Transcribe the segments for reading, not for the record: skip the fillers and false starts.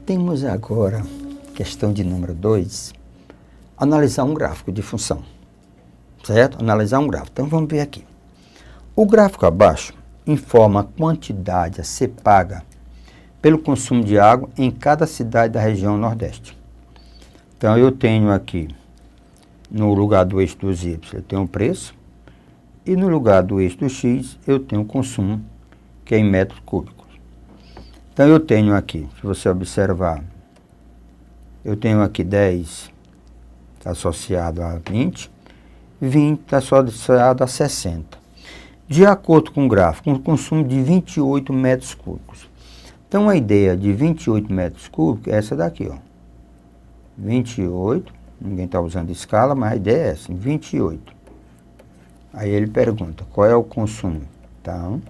Temos agora, questão de número 2, analisar um gráfico de função, certo? Analisar um gráfico. Então, vamos ver aqui. O gráfico abaixo informa a quantidade a ser paga pelo consumo de água em cada cidade da região Nordeste. Então, eu tenho aqui, no lugar do eixo dos Y, eu tenho o preço, e no lugar do eixo do X, eu tenho o consumo, que é em metros cúbicos. Então, eu tenho aqui, se você observar, eu tenho aqui 10, está associado a 20, 20 está associado a 60. De acordo com o gráfico, um consumo de 28 metros cúbicos. Então, a ideia de 28 metros cúbicos é essa daqui, ó. 28, ninguém está usando escala, mas a ideia é essa, 28. Aí ele pergunta, qual é o consumo? Então,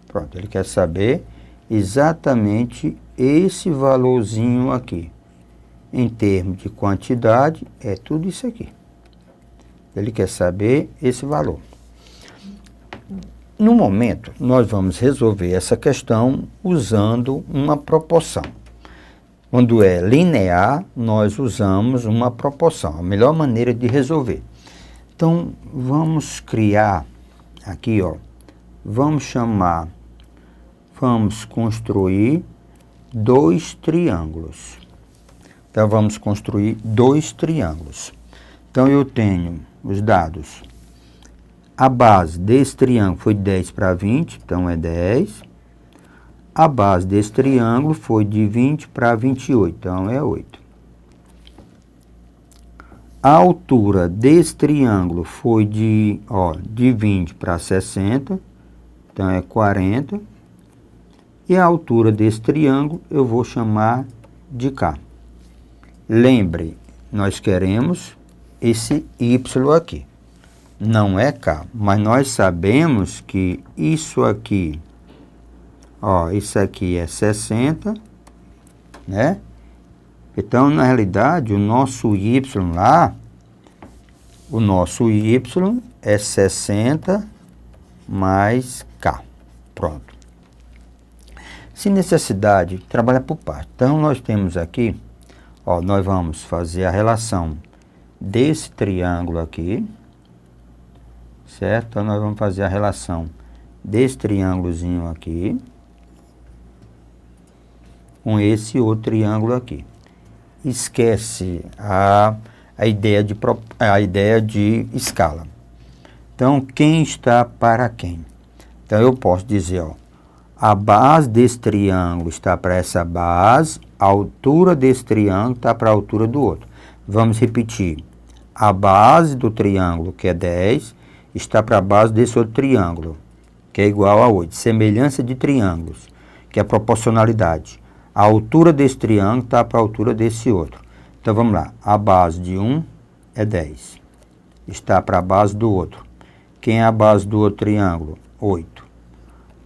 pronto, ele quer saber exatamente esse valorzinho aqui. Em termos de quantidade, é tudo isso aqui. Ele quer saber esse valor. No momento, nós vamos resolver essa questão usando uma proporção. Quando é linear, nós usamos uma proporção, a melhor maneira de resolver. Então, vamos criar aqui, ó, vamos construir dois triângulos. Então, vamos construir dois triângulos. Então, eu tenho os dados. A base desse triângulo foi 10 para 20, então é 10. A base desse triângulo foi de 20 para 28, então é 8. A altura desse triângulo foi de 20 para 60, então é 40. E a altura desse triângulo eu vou chamar de K. Lembre, nós queremos esse Y aqui. Não é K, mas nós sabemos que isso aqui, isso aqui é 60, né? Então, na realidade, o nosso Y lá, o nosso Y é 60 mais K. Pronto. Se necessidade, trabalha por parte. Então, nós temos aqui, nós vamos fazer a relação desse triângulo aqui, certo? Então, nós vamos fazer a relação desse triângulozinho aqui com esse outro triângulo aqui. Esquece a ideia de escala. Então, quem está para quem? Então, eu posso dizer, a base desse triângulo está para essa base, a altura desse triângulo está para a altura do outro. Vamos repetir. A base do triângulo, que é 10, está para a base desse outro triângulo, que é igual a 8. Semelhança de triângulos, que é a proporcionalidade. A altura desse triângulo está para a altura desse outro. Então, vamos lá. A base de um é 10. Está para a base do outro. Quem é a base do outro triângulo? 8.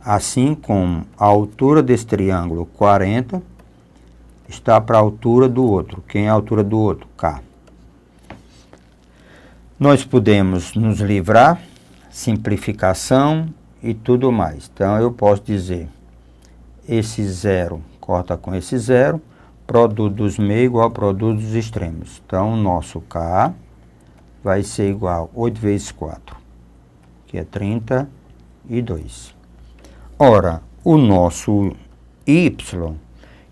Assim como a altura desse triângulo, 40, está para a altura do outro. Quem é a altura do outro? K. Nós podemos nos livrar, simplificação e tudo mais. Então, eu posso dizer, esse zero corta com esse zero, produto dos meios igual ao produto dos extremos. Então, o nosso K vai ser igual a 8 vezes 4, que é 32. Ora, o nosso Y,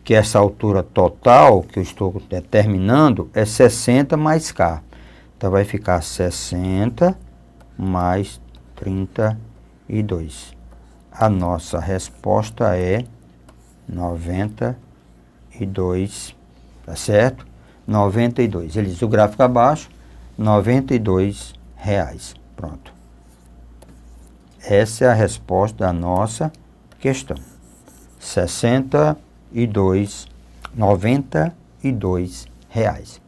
que é essa altura total que eu estou determinando, é 60 mais K. Então, vai ficar 60 mais 32. A nossa resposta é 92, tá certo? 92. Ele diz o gráfico abaixo, R$92. Pronto. Essa é a resposta da nossa questão. 92 reais.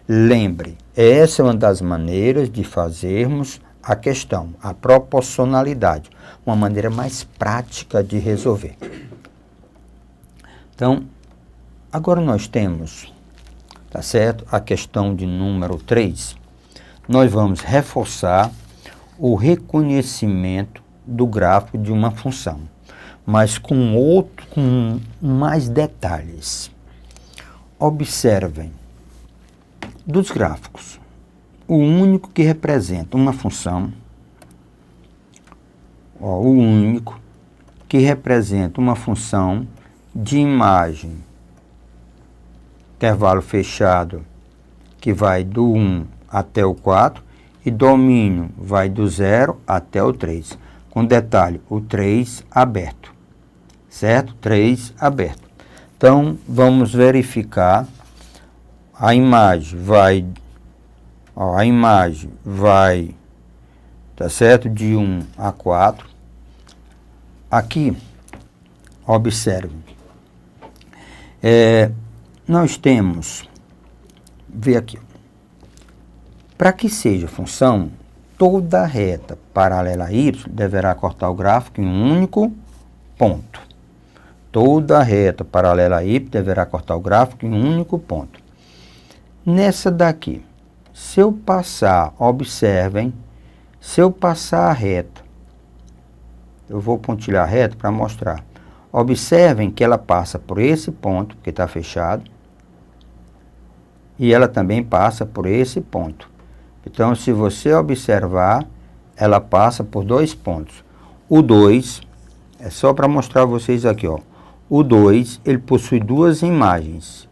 Lembre, essa é uma das maneiras de fazermos a questão, a proporcionalidade, uma maneira mais prática de resolver. Então, agora nós temos, tá certo? A questão de número 3. Nós vamos reforçar o reconhecimento do gráfico de uma função. mas com mais detalhes. Observem, dos gráficos, o único que representa uma função, o único que representa uma função de imagem, intervalo fechado, que vai do 1 até o 4, e domínio vai do 0 até o 3. Com detalhe, o 3 aberto, certo? 3 aberto. Então, vamos verificar. A imagem vai, tá certo? De 1 a 4. Aqui, observe. Nós temos, vê aqui, para que seja função, toda reta paralela a y deverá cortar o gráfico em um único ponto. Toda reta paralela a y deverá cortar o gráfico em um único ponto. Nessa daqui, se eu passar, observem, se eu passar a reta, eu vou pontilhar a reta para mostrar. Observem que ela passa por esse ponto, que está fechado, e ela também passa por esse ponto. Então, se você observar, ela passa por dois pontos. O 2, é só para mostrar a vocês aqui, ó. O 2, ele possui duas imagens.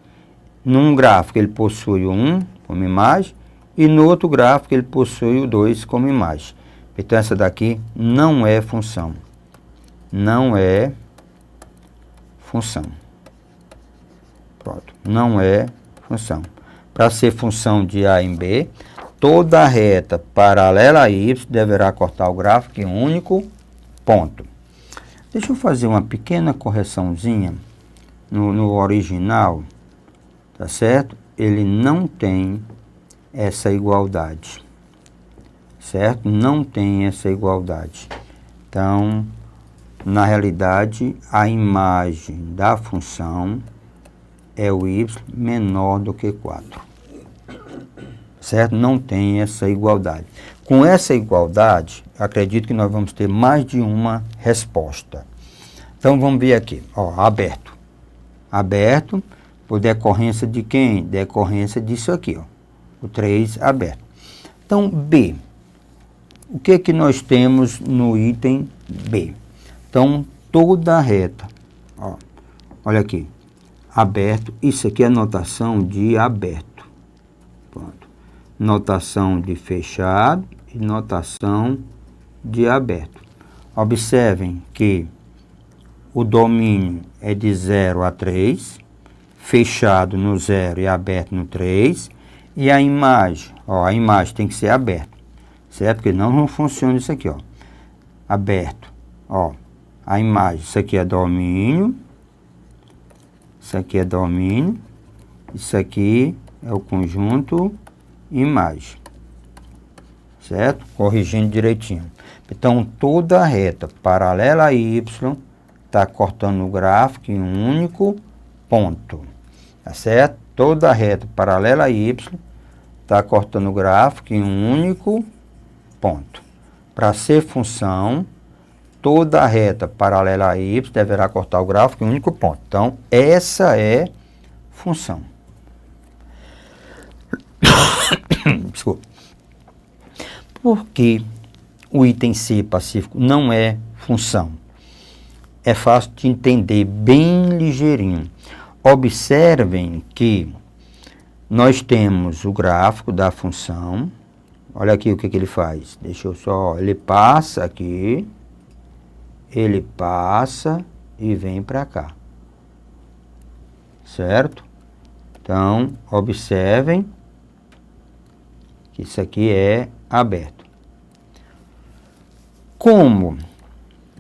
Num gráfico, ele possui o 1 como imagem, e no outro gráfico, ele possui o 2 como imagem. Então, essa daqui não é função. Não é função. Pronto. Não é função. Para ser função de A em B, toda reta paralela a y deverá cortar o gráfico em um único ponto. Deixa eu fazer uma pequena correçãozinha no original, tá certo? Ele não tem essa igualdade, certo? Não tem essa igualdade. Então, na realidade, a imagem da função é o y menor do que 4. Certo? Não tem essa igualdade. Com essa igualdade, acredito que nós vamos ter mais de uma resposta. Então, vamos ver aqui. Ó, aberto. Aberto, por decorrência de quem? Decorrência disso aqui, ó. O 3 aberto. Então, B. O que que nós temos no item B? Então, toda a reta. Ó, olha aqui. Aberto. Isso aqui é notação de aberto. Pronto. Notação de fechado e notação de aberto. Observem que o domínio é de 0 a 3, fechado no 0 e aberto no 3, e a imagem, ó, a imagem tem que ser aberta, certo? Porque não funciona isso aqui, ó. Aberto, ó, a imagem, isso aqui é domínio, isso aqui é domínio, isso aqui é o conjunto imagem, certo? Corrigindo direitinho. Então, toda reta paralela a y está cortando o gráfico em um único ponto, tá certo? Toda reta paralela a y está cortando o gráfico em um único ponto. Para ser função, toda reta paralela a y deverá cortar o gráfico em um único ponto. Então, essa é função. Desculpa. Por que o item C pacífico não é função? É fácil de entender, bem ligeirinho. Observem que nós temos o gráfico da função. Olha aqui o que ele faz. Deixa eu só... Ele passa aqui. Ele passa e vem para cá. Certo? Então, observem que isso aqui é aberto. Como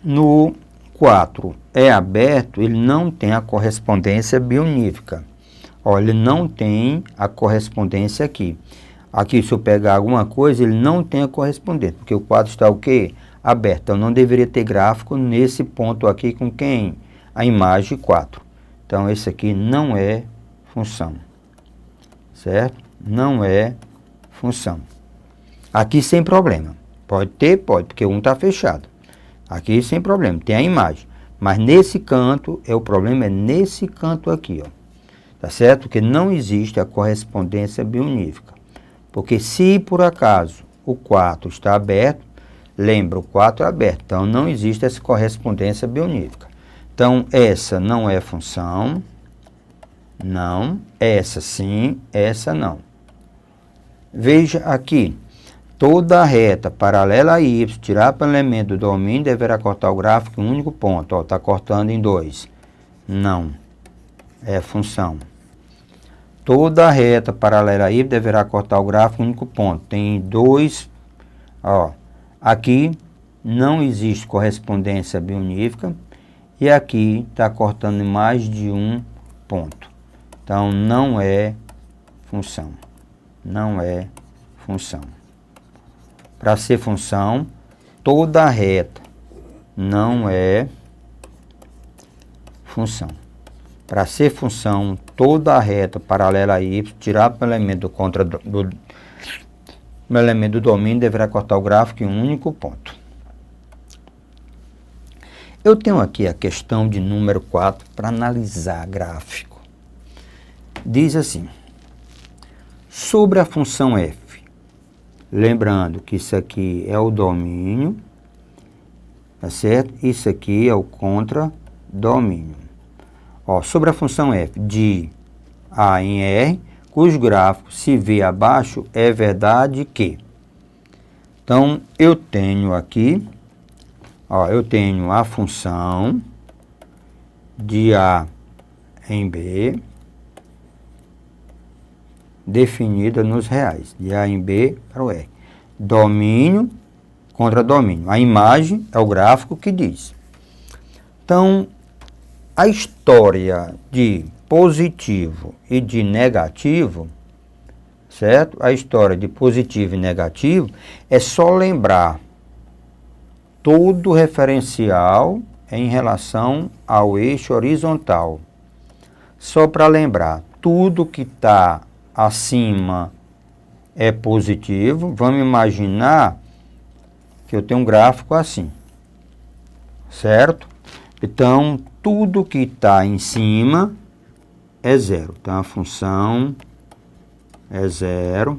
no 4 é aberto, ele não tem a correspondência bionífica. Olha, ele não tem a correspondência aqui. Aqui, se eu pegar alguma coisa, ele não tem a correspondência, porque o 4 está o quê? Aberto. Então, não deveria ter gráfico nesse ponto aqui com quem? A imagem 4. Então, esse aqui não é função. Certo? Não é função. Aqui sem problema. Pode ter, pode, porque um está fechado. Aqui sem problema, tem a imagem. Mas nesse canto, o problema é nesse canto aqui, ó. Tá certo? Porque não existe a correspondência biunífica. Porque se por acaso o 4 está aberto, lembra, o 4 é aberto, então não existe essa correspondência biunífica. Então, essa não é função, não, essa sim, essa não. Veja aqui, toda reta paralela a y, tirar para o elemento do domínio, deverá cortar o gráfico em um único ponto. Ó, está cortando em 2. Não, é função. Toda reta paralela a y deverá cortar o gráfico em um único ponto. Tem 2, ó, aqui não existe correspondência biunífica e aqui está cortando em mais de um ponto. Então, não é função. Não é função. Para ser função, toda reta não é função. Para ser função, toda reta paralela a y, tirado pelo elemento do elemento do domínio, deverá cortar o gráfico em um único ponto. Eu tenho aqui a questão de número 4 para analisar gráfico. Diz assim, sobre a função f, lembrando que isso aqui é o domínio, tá certo? Isso aqui é o contradomínio. Ó, sobre a função f de A em R, cujo gráfico se vê abaixo, é verdade que. Então, eu tenho aqui, ó, eu tenho a função de A em B, definida nos reais, de A em B para o R. Domínio contra domínio. A imagem é o gráfico que diz. Então, a história de positivo e de negativo, certo? A história de positivo e negativo é só lembrar todo referencial em relação ao eixo horizontal. Só para lembrar, tudo que está acima é positivo. Vamos imaginar que eu tenho um gráfico assim, certo? Então, tudo que está em cima é zero. Então, a função é zero,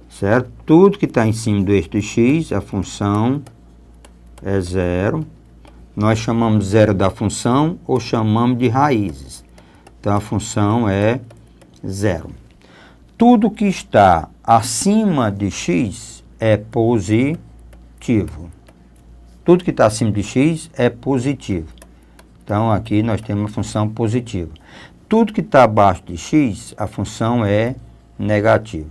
certo? Tudo que está em cima do eixo de x, a função é zero. Nós chamamos zero da função ou chamamos de raízes. Então, a função é zero. Tudo que está acima de x é positivo. Tudo que está acima de x é positivo. Então, aqui nós temos uma função positiva. Tudo que está abaixo de x, a função é negativa.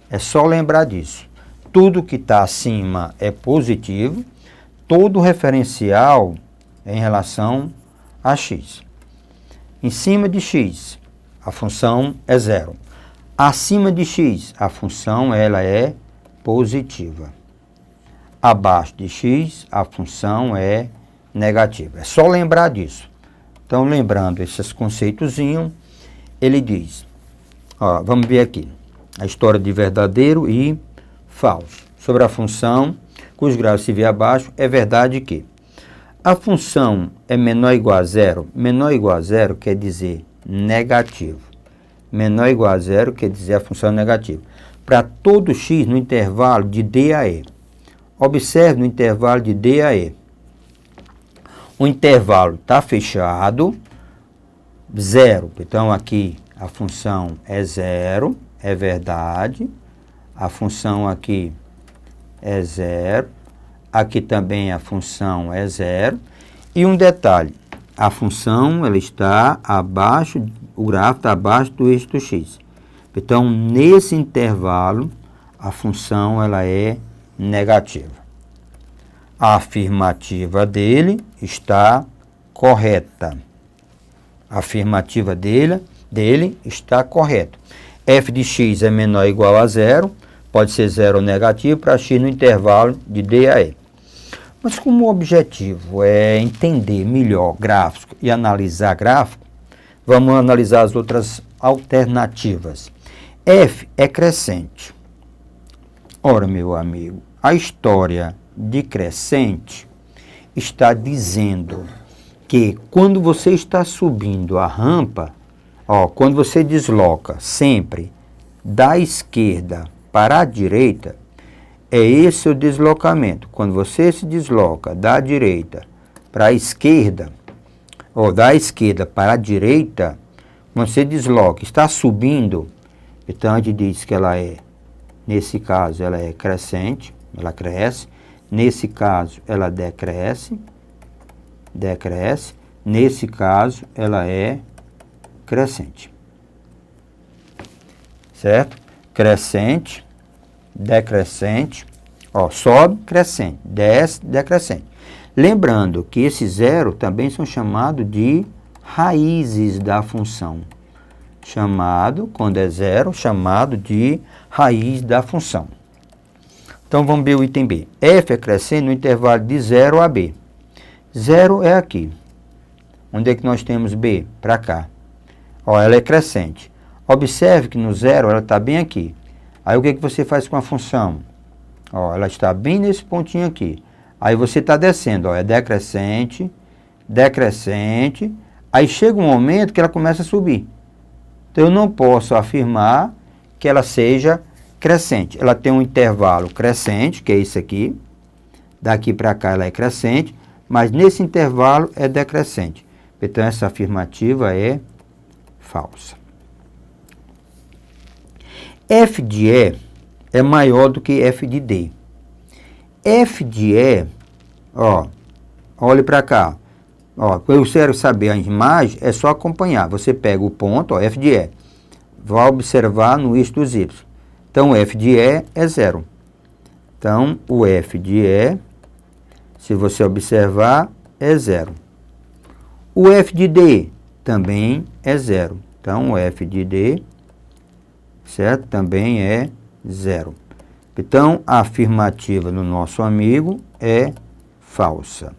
É só lembrar disso. Tudo que está acima é positivo. Todo referencial é em relação a x. Em cima de x, a função é zero. Acima de x, a função ela é positiva. Abaixo de x, a função é negativa. É só lembrar disso. Então, lembrando esses conceitozinhos, ele diz, ó, vamos ver aqui, a história de verdadeiro e falso. Sobre a função, cujo grau se vê abaixo, é verdade que a função é menor ou igual a zero. Menor ou igual a zero quer dizer negativo. Menor ou igual a zero quer dizer a função negativa. Para todo x no intervalo de D a E. Observe no intervalo de D a E. O intervalo está fechado, zero. Então, aqui a função é zero, é verdade. A função aqui é zero. Aqui também a função é zero. E um detalhe, a função ela está abaixo, o gráfico está abaixo do eixo do x. Então, nesse intervalo, a função ela é negativa. A afirmativa dele está correta. A afirmativa dele está correta. F de x é menor ou igual a zero, pode ser zero ou negativo, para x no intervalo de D a E. Mas como o objetivo é entender melhor gráfico e analisar gráfico, vamos analisar as outras alternativas. F é crescente. Ora, meu amigo, a história de crescente, está dizendo que quando você está subindo a rampa, quando você desloca sempre da esquerda para a direita, é esse o deslocamento. Quando você se desloca da direita para a esquerda, ou da esquerda para a direita, você desloca, está subindo, então a gente diz que ela é, nesse caso, ela é crescente, ela cresce, nesse caso, ela decresce, nesse caso, ela é crescente. Certo? Crescente, decrescente, sobe, crescente, desce, decrescente. Lembrando que esses zero também são chamados de raízes da função. Quando é zero, chamado de raiz da função. Então, vamos ver o item B. F é crescente no intervalo de 0 a B. 0 é aqui. Onde é que nós temos B? Para cá. Ela é crescente. Observe que no 0 ela está bem aqui. Aí o que você faz com a função? Ela está bem nesse pontinho aqui. Aí você está descendo, é decrescente, decrescente. Aí chega um momento que ela começa a subir. Então eu não posso afirmar que ela seja crescente. Ela tem um intervalo crescente, que é isso aqui. Daqui para cá ela é crescente, mas nesse intervalo é decrescente. Então essa afirmativa é falsa. F de E é maior do que F de D. F de E, olhe para cá. Para eu quero saber a imagem, é só acompanhar. Você pega o ponto, F de E. Vai observar no eixo dos Y. Então, o F de E é 0. Então, o F de E, se você observar, é 0. O F de D também é 0. Então, o F de D, certo? Também é 0. Então, a afirmativa do nosso amigo é falsa.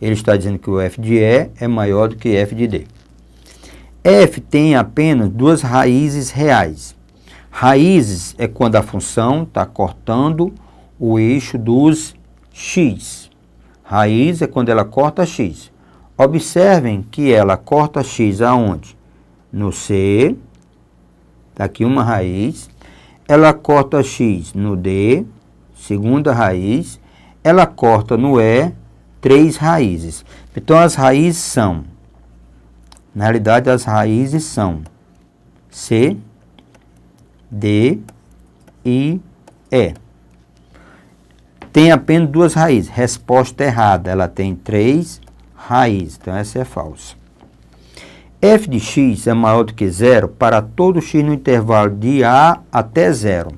Ele está dizendo que o F de E é maior do que F de D. F tem apenas duas raízes reais. Raízes é quando a função está cortando o eixo dos x. Raiz é quando ela corta x. Observem que ela corta x aonde? No C, está aqui uma raiz. Ela corta x no D, segunda raiz. Ela corta no E, 3 raízes. Então, as raízes são, na realidade, as raízes são C, D e E. Tem apenas duas raízes. Resposta errada. Ela tem 3 raízes. Então, essa é falsa. F de x é maior do que 0 para todo x no intervalo de A até 0.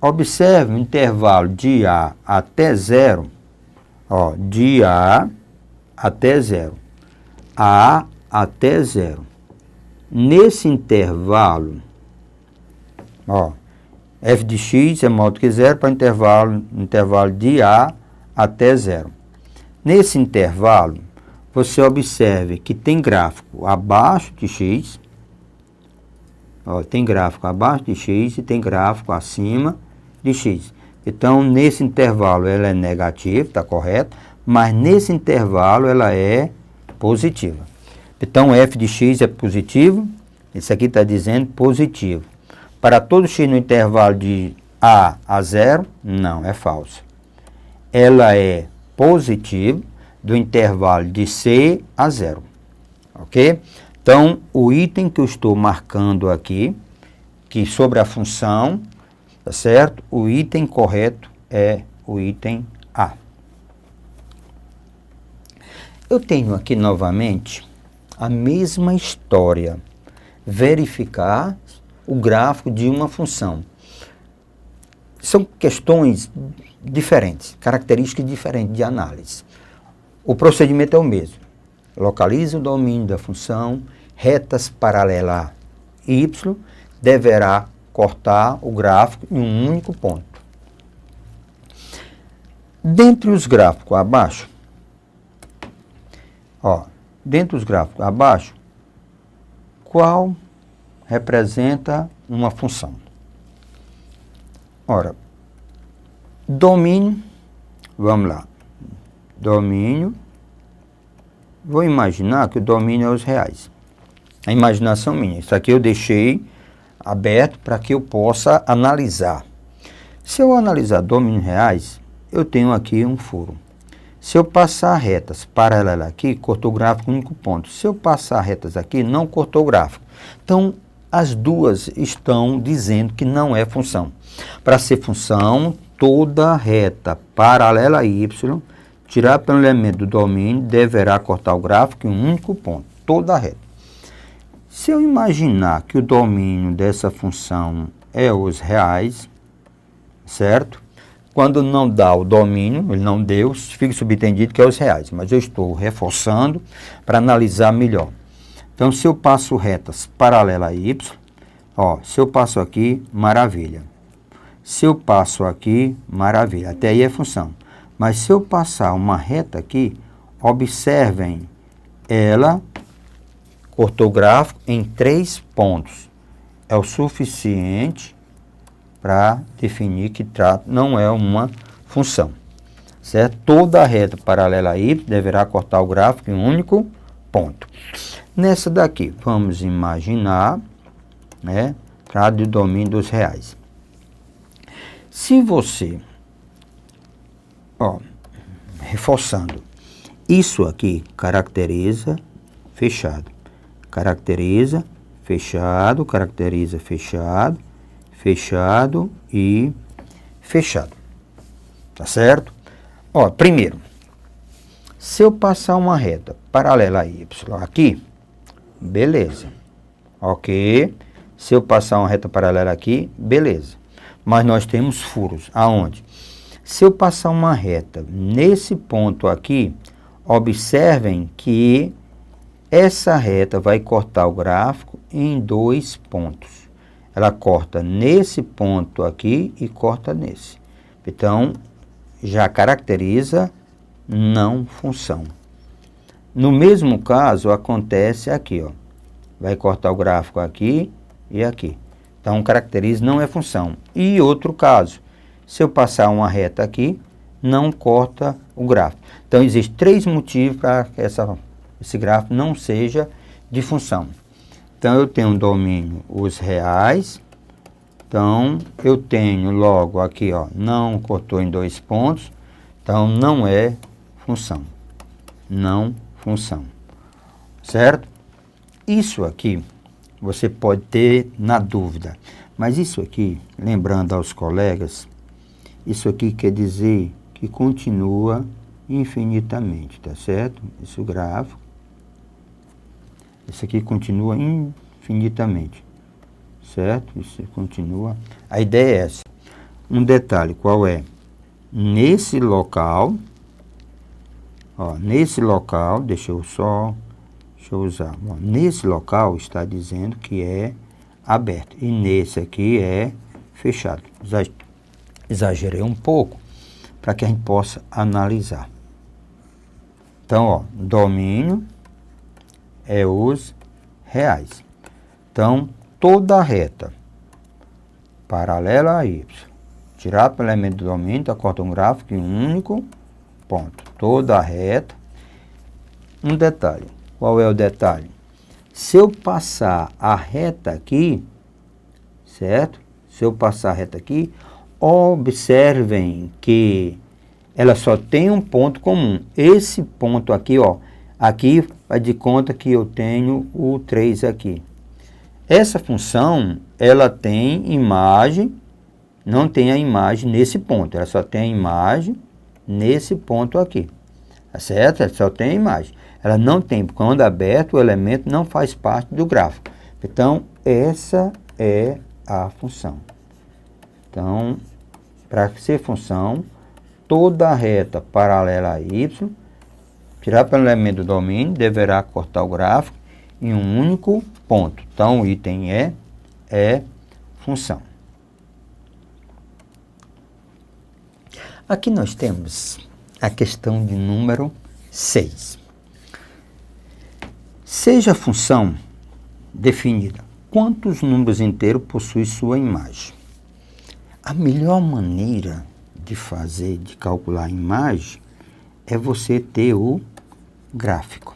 Observe o intervalo de A até 0. De A até 0. A até 0. Nesse intervalo, f de x é maior do que 0 para o intervalo de A até 0. Nesse intervalo, você observe que tem gráfico abaixo de x, tem gráfico abaixo de x e tem gráfico acima de x. Então, nesse intervalo ela é negativa, está correto, mas nesse intervalo ela é positiva. Então, f de x é positivo, esse aqui está dizendo positivo. Para todo x no intervalo de A a 0, não, é falso. Ela é positiva do intervalo de C a 0. Ok? Então, o item que eu estou marcando aqui, que sobre a função, tá certo? O item correto é o item A. Eu tenho aqui novamente a mesma história. Verificar o gráfico de uma função. São questões diferentes, características diferentes de análise. O procedimento é o mesmo. Localize o domínio da função, retas paralelas a y, deverá cortar o gráfico em um único ponto. Dentre os gráficos abaixo, qual representa uma função? Ora, domínio, vamos lá. domínio, vou imaginar que o domínio é os reais. A imaginação minha. Isso aqui eu deixei aberto para que eu possa analisar. Se eu analisar domínio reais, eu tenho aqui um furo. Se eu passar retas paralelas aqui, cortou o gráfico único ponto. Se eu passar retas aqui, não cortou o gráfico. Então, as duas estão dizendo que não é função. Para ser função, toda reta paralela a y, tirar pelo elemento do domínio, deverá cortar o gráfico em um único ponto. Toda reta. Se eu imaginar que o domínio dessa função é os reais, certo? Quando não dá o domínio, ele não deu, fica subentendido que é os reais, mas eu estou reforçando para analisar melhor. Então, se eu passo retas paralelas a y, ó, se eu passo aqui, maravilha. Se eu passo aqui, maravilha. Até aí é função. Mas se eu passar uma reta aqui, observem, ela cortou o gráfico em 3 pontos. É o suficiente para definir que não é uma função. Certo? Toda reta paralela a y deverá cortar o gráfico em um único ponto. Nessa daqui, vamos imaginar, né, do domínio dos reais. Se você, ó, reforçando, isso aqui caracteriza fechado. Caracteriza fechado, caracteriza fechado, fechado e fechado. Tá certo? Ó, primeiro, se eu passar uma reta paralela a y aqui, beleza. Ok. Se eu passar uma reta paralela aqui, beleza. Mas nós temos furos. Aonde? Se eu passar uma reta nesse ponto aqui, observem que essa reta vai cortar o gráfico em 2 pontos. Ela corta nesse ponto aqui e corta nesse. Então, já caracteriza não função. No mesmo caso, acontece aqui, ó. Vai cortar o gráfico aqui e aqui. Então, caracteriza não é função. E outro caso, se eu passar uma reta aqui, não corta o gráfico. Então, existem 3 motivos para que esse gráfico não seja de função. Então, eu tenho um domínio os reais. Então, eu tenho logo aqui, ó, não cortou em 2 pontos. Então, não é função. Não função. Certo? Isso aqui, você pode ter na dúvida. Mas isso aqui, lembrando aos colegas, isso aqui quer dizer que continua infinitamente, tá certo? Esse gráfico. Isso aqui continua infinitamente, certo? Isso continua. A ideia é essa. Um detalhe, qual é? Nesse local, ó, nesse local, deixa eu usar. Ó, nesse local está dizendo que é aberto e nesse aqui é fechado. Exagerei um pouco para que a gente possa analisar. Então, ó, domínio é os reais. Então, toda reta paralela a y, tirar pelo elemento do domínio, tá, corta um gráfico em um único ponto. Toda reta. Um detalhe. Qual é o detalhe? Se eu passar a reta aqui, certo? Se eu passar a reta aqui, observem que ela só tem um ponto comum. Esse ponto aqui, ó, aqui faz de conta que eu tenho o 3 aqui. Essa função, ela tem imagem, não tem a imagem nesse ponto, ela só tem a imagem nesse ponto aqui. Tá certo? Ela só tem a imagem. Ela não tem, quando aberto, o elemento não faz parte do gráfico. Então, essa é a função. Então, para ser função, toda reta paralela a y, tirar pelo elemento do domínio, deverá cortar o gráfico em um único ponto. Então, o item é função. Aqui nós temos a questão de número 6. Seja a função definida, quantos números inteiros possui sua imagem? A melhor maneira de calcular a imagem é você ter o gráfico.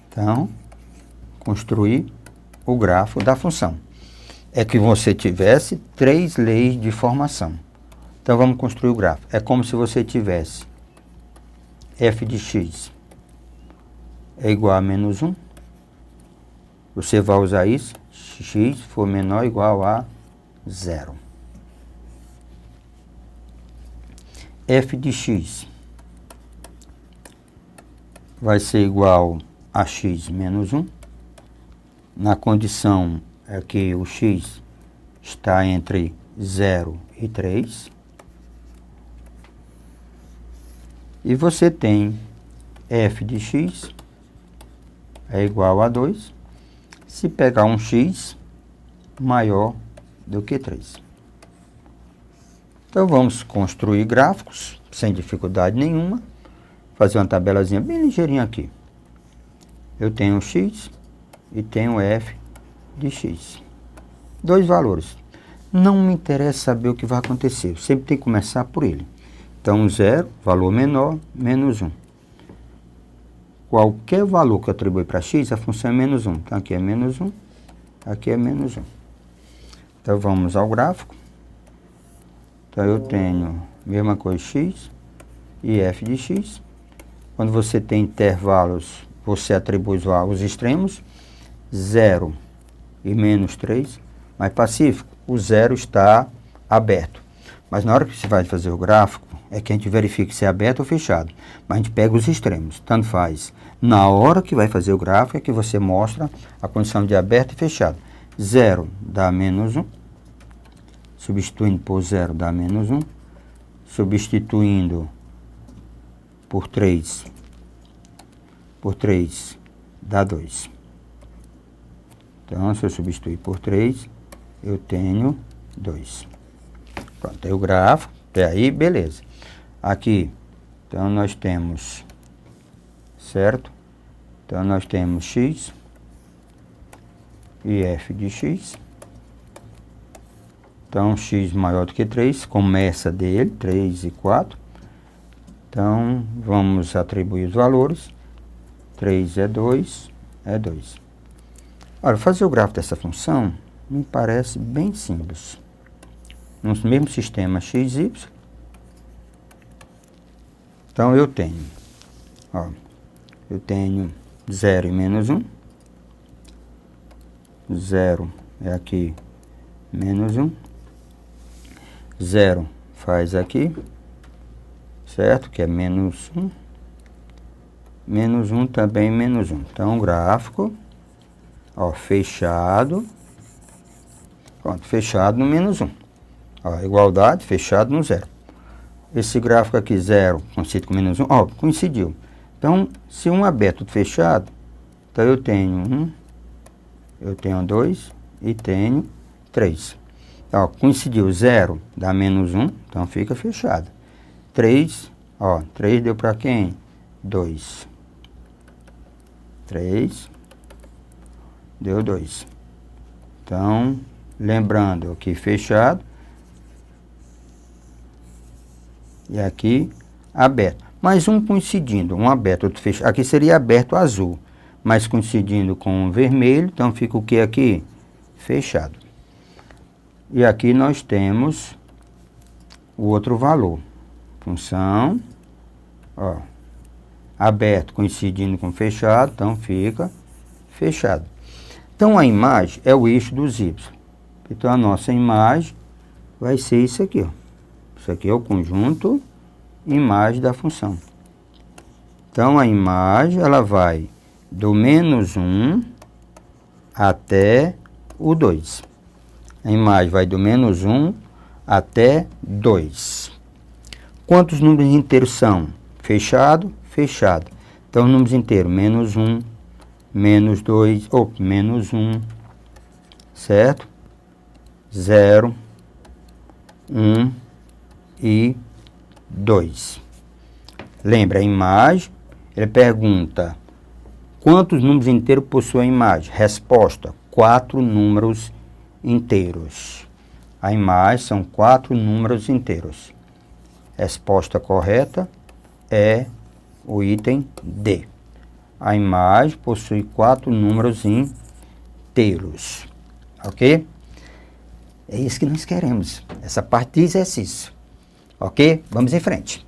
Então, construir o gráfico da função. É que você tivesse 3 leis de formação. Então, vamos construir o gráfico. É como se você tivesse f de x é igual a menos 1. Você vai usar isso, x for menor ou igual a 0. F de x vai ser igual a x menos 1. Na condição é que o x está entre 0 e 3. E você tem f de x é igual a 2. Se pegar um x maior do que 3. Então, vamos construir gráficos sem dificuldade nenhuma. Fazer uma tabelazinha bem ligeirinha aqui. Eu tenho x e tenho f de x. 2 valores. Não me interessa saber o que vai acontecer. Eu sempre tem que começar por ele. Então, 0, valor menor, menos 1. Qualquer valor que eu atribui para x, a função é menos 1. Então, aqui é menos 1, aqui é menos 1. Então, vamos ao gráfico. Então, eu tenho a mesma coisa, x e f de x. Quando você tem intervalos, você atribui os extremos, 0 e menos 3. Mais pacífico, o 0 está aberto. Mas na hora que você vai fazer o gráfico, é que a gente verifica se é aberto ou fechado. Mas a gente pega os extremos, tanto faz. Na hora que vai fazer o gráfico, é que você mostra a condição de aberto e fechado. 0 dá menos 1. Substituindo por 0 dá menos 1. Substituindo por 3 dá 2. Então, se eu substituir por 3, eu tenho 2. Pronto, aí o gráfico, até aí, beleza. Aqui, então, nós temos, certo? Então, nós temos x e f de x. Então, x maior do que 3, começa dele, 3 e 4. Então, vamos atribuir os valores. 3 é 2, é 2. Olha, fazer o gráfico dessa função me parece bem simples. No mesmo sistema x, y. Então, eu tenho, eu tenho 0 e menos 1. 0 é aqui, menos 1. 0 faz aqui, certo? Que é menos 1. Menos 1 também, menos 1. Então, gráfico, fechado. Pronto, fechado no menos 1. Igualdade, fechado no 0. Esse gráfico aqui, 0, coincide com menos 1. Coincidiu. Então, se um aberto e fechado, então eu tenho 1, eu tenho 2 e tenho 3. Coincidiu 0, dá menos 1, então fica fechado. 3, 3 deu para quem? 2. 3 deu 2. Então, lembrando aqui fechado. E aqui aberto. Mas um coincidindo, um aberto, outro fechado. Aqui seria aberto azul, mas coincidindo com o vermelho, então fica o que aqui? Fechado. E aqui nós temos o outro valor. Função, aberto coincidindo com fechado, então fica fechado. Então a imagem é o eixo dos y. Então a nossa imagem vai ser isso aqui, Isso aqui é o conjunto imagem da função. Então a imagem ela vai do menos 1 até o 2. A imagem vai do menos 1 até 2. Quantos números inteiros são? Fechado, fechado. Então, números inteiros, menos 1, menos 2, ou menos 1, certo? 0, 1 e 2. Lembra, a imagem, ele pergunta, quantos números inteiros possui a imagem? Resposta, 4 números inteiros. A imagem são 4 números inteiros. Resposta correta é o item D. A imagem possui 4 números inteiros. Ok? É isso que nós queremos. Essa parte de exercício. Ok? Vamos em frente.